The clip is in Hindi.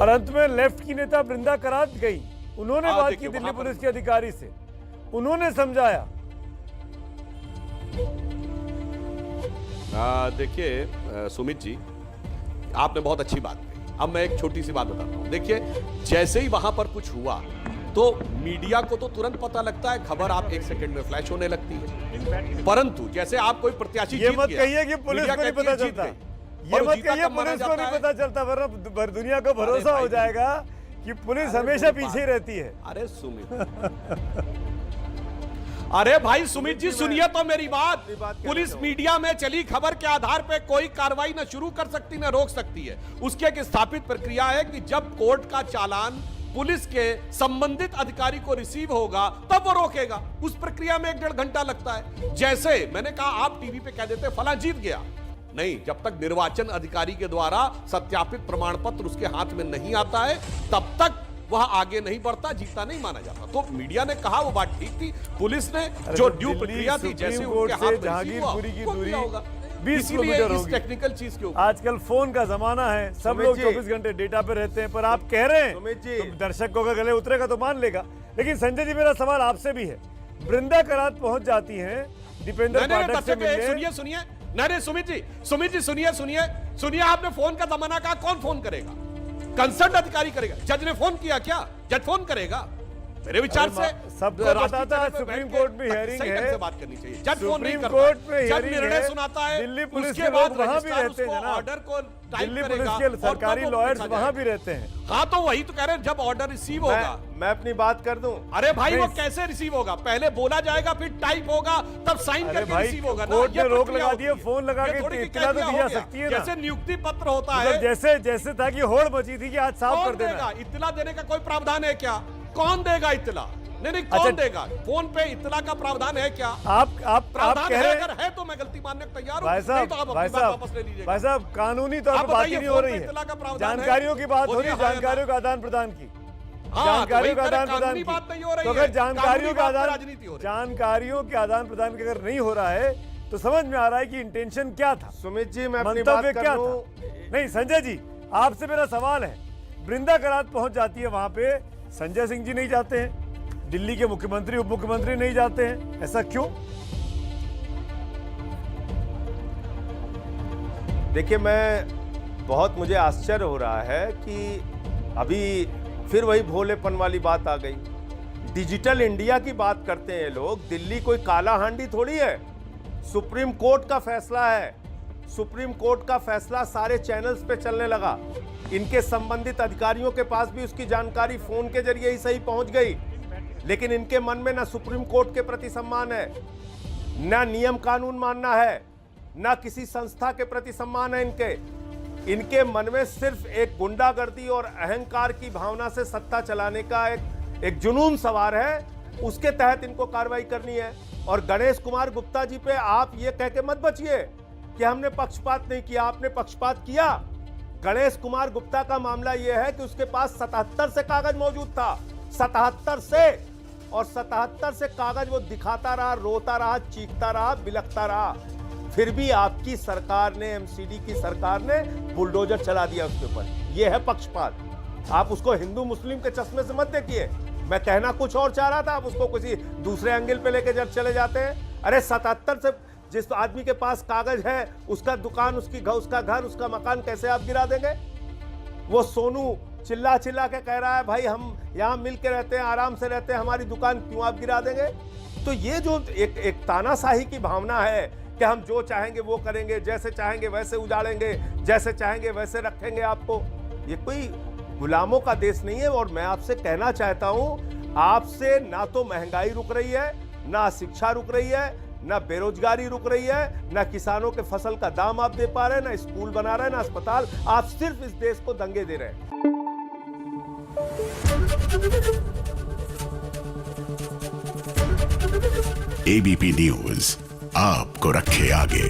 और अंत में लेफ्ट की नेता बृंदा करात गई, उन्होंने बात की दिल्ली पुलिस के अधिकारी से, उन्होंने समझाया। देखिए सुमित जी, आपने बहुत अच्छी बात कही। अब मैं एक छोटी सी बात बताता हूं। देखिए, जैसे ही वहां पर कुछ हुआ तो मीडिया को तो तुरंत पता लगता है, खबर आप 1 सेकंड में फ्लैश होने लगती है। परंतु जैसे आप कोई प्रत्याशी ये मत कहिए कि पुलिस को नहीं पता चलता, ये मत कहिए पुलिस को नहीं पता चलता, वरना दुनिया को भरोसा हो जाएगा कि पुलिस हमेशा पीछे रहती है। अरे सुमित, अरे भाई सुमित जी सुनिए तो मेरी बात। पुलिस मीडिया में चली खबर के आधार पे कोई कार्रवाई न शुरू कर सकती न रोक सकती है। उसकी एक स्थापित प्रक्रिया है कि जब कोर्ट का चालान पुलिस के संबंधित अधिकारी को रिसीव होगा तब वो रोकेगा। उस प्रक्रिया में 1-1.5 घंटा लगता है। जैसे मैंने कहा, आप टीवी पे कह देते फला जीत गया, नहीं, जब तक निर्वाचन अधिकारी के द्वारा सत्यापित प्रमाण पत्र उसके हाथ में नहीं आता है तब तक वह आगे नहीं बढ़ता, जीता नहीं माना जाता। तो मीडिया ने कहा वो बात ठीक थी, पुलिस ने जो ड्यू प्रक्रिया थी, जैसे उनके हाथ में जहांगीरपुरी की दूरी 20 किलोमीटर होगी। टेक्निकल चीज के ऊपर आजकल फोन का जमाना है, सब लोग 24 घंटे डेटा पे रहते हैं। पर आप कह रहे हैं तो दर्शकों का गले उतरेगा तो मान लेगा। लेकिन संजय जी, मेरा सवाल आपसे भी है। बृंदा करात पहुंच जाती है दीपेंद्र पाठक से मिलने। सुनिए नहीं सुमित जी सुनिए, आपने फोन का जमाना कहा, कौन फोन करेगा? कंसर्न अधिकारी करेगा। जज ने फोन किया क्या? जज फोन करेगा? मेरे विचार से सबको बताता है सुप्रीम कोर्ट में हियरिंग है, बात करनी चाहिए। जज फोन नहीं करता, कोर्ट में जज निर्णय सुनाता है, दिल्ली पुलिस के लोग वहां भी रहते हैं ना, ऑर्डर को दिल्ली पुलिस के सरकारी लॉयर्स वहां भी रहते हैं। हाँ, तो वही तो कह रहे हैं, जब ऑर्डर रिसीव होगा। मैं अपनी बात कर दूं। अरे भाई, वो कैसे रिसीव होगा? पहले बोला जाएगा, फिर टाइप होगा, तब साइन करके रिसीव होगा ना। कोर्ट ने रोक लगा दी है, फोन लगा के इत्तला तो दी जा सकती है ना। जैसे नियुक्ति पत्र होता है, जैसे था कि होड़ मची थी कि आज साफ कर देना। इत्तला देने का कोई प्रावधान है क्या? कौन देगा इत्तला? नहीं, कौन देगा? फोन पे इत्तला का प्रावधान है क्या? आप कह रहे हैं, अगर है तो मैं गलती मानने को तैयार हूं। भाई साहब कानूनी तौर पर बात ही नहीं हो रही है, जानकारियों की बात हो रही है, जानकारियों का आदान प्रदान की, जानकारियों का आदान प्रदान की। तो अगर जानकारियों के आदान प्रदान की अगर नहीं हो रहा है तो समझ में आ रहा है कि इंटेंशन क्या था। सुमित जी, मैं अपनी बात कर लूं। नहीं संजय जी, आपसे मेरा सवाल है, बृंदा करात पहुंच जाती है वहां पे, संजय सिंह जी नहीं जाते हैं, दिल्ली के मुख्यमंत्री उप मुख्यमंत्री नहीं जाते हैं, ऐसा क्यों? देखिए, मुझे आश्चर्य हो रहा है कि अभी फिर वही भोलेपन वाली बात आ गई। डिजिटल इंडिया की बात करते हैं लोग। दिल्ली कोई काला हांडी थोड़ी है। सुप्रीम कोर्ट का फैसला है, सुप्रीम कोर्ट का फैसला सारे चैनल्स पे चलने लगा। इनके संबंधित अधिकारियों के पास भी उसकी जानकारी फोन के जरिए ही सही पहुंच गई। लेकिन इनके मन में ना सुप्रीम कोर्ट के प्रति सम्मान है, ना नियम कानून मानना है, ना किसी संस्था के प्रति सम्मान है। इनके मन में सिर्फ एक गुंडागर्दी और अहंकार की भावना से सत्ता चलाने का एक जुनून सवार है। उसके तहत इनको कार्रवाई करनी है। और गणेश कुमार गुप्ता जी पे आप ये कह के मत बचिए कि हमने पक्षपात नहीं किया। आपने पक्षपात किया। गणेश कुमार गुप्ता का मामला यह है कि उसके पास 77 से कागज मौजूद था, 77 से, और 77 से कागज वो दिखाता रहा, रोता रहा, चीखता रहा, बिलखता रहा। फिर भी आपकी सरकार ने, एमसीडी की सरकार ने बुलडोजर चला दिया उसके ऊपर। यह है पक्षपात। आप उसको हिंदू मुस्लिम के चश्मे से मत देखिए। मैं कहना कुछ और चाह रहा था, आप उसको किसी दूसरे एंगल पे लेके जब चले जाते हैं। अरे 77 से जिस आदमी के पास कागज है, उसका दुकान, उसका घर, उसका मकान कैसे आप गिरा देंगे? वो सोनू चिल्ला के कह रहा है, भाई हम यहाँ मिल के रहते हैं, आराम से रहते हैं, हमारी दुकान क्यों आप गिरा देंगे? तो ये जो एक तानाशाही की भावना है कि हम जो चाहेंगे वो करेंगे, जैसे चाहेंगे वैसे उजाड़ेंगे, जैसे चाहेंगे वैसे रखेंगे आपको, ये कोई गुलामों का देश नहीं है। और मैं आपसे कहना चाहता हूं, आपसे ना तो महंगाई रुक रही है, ना शिक्षा रुक रही है, ना बेरोजगारी रुक रही है, ना किसानों के फसल का दाम आप दे पा रहे हैं, ना स्कूल बना रहे हैं, ना अस्पताल। आप सिर्फ इस देश को दंगे दे रहे हैं। एबीपी न्यूज आपको रखे आगे।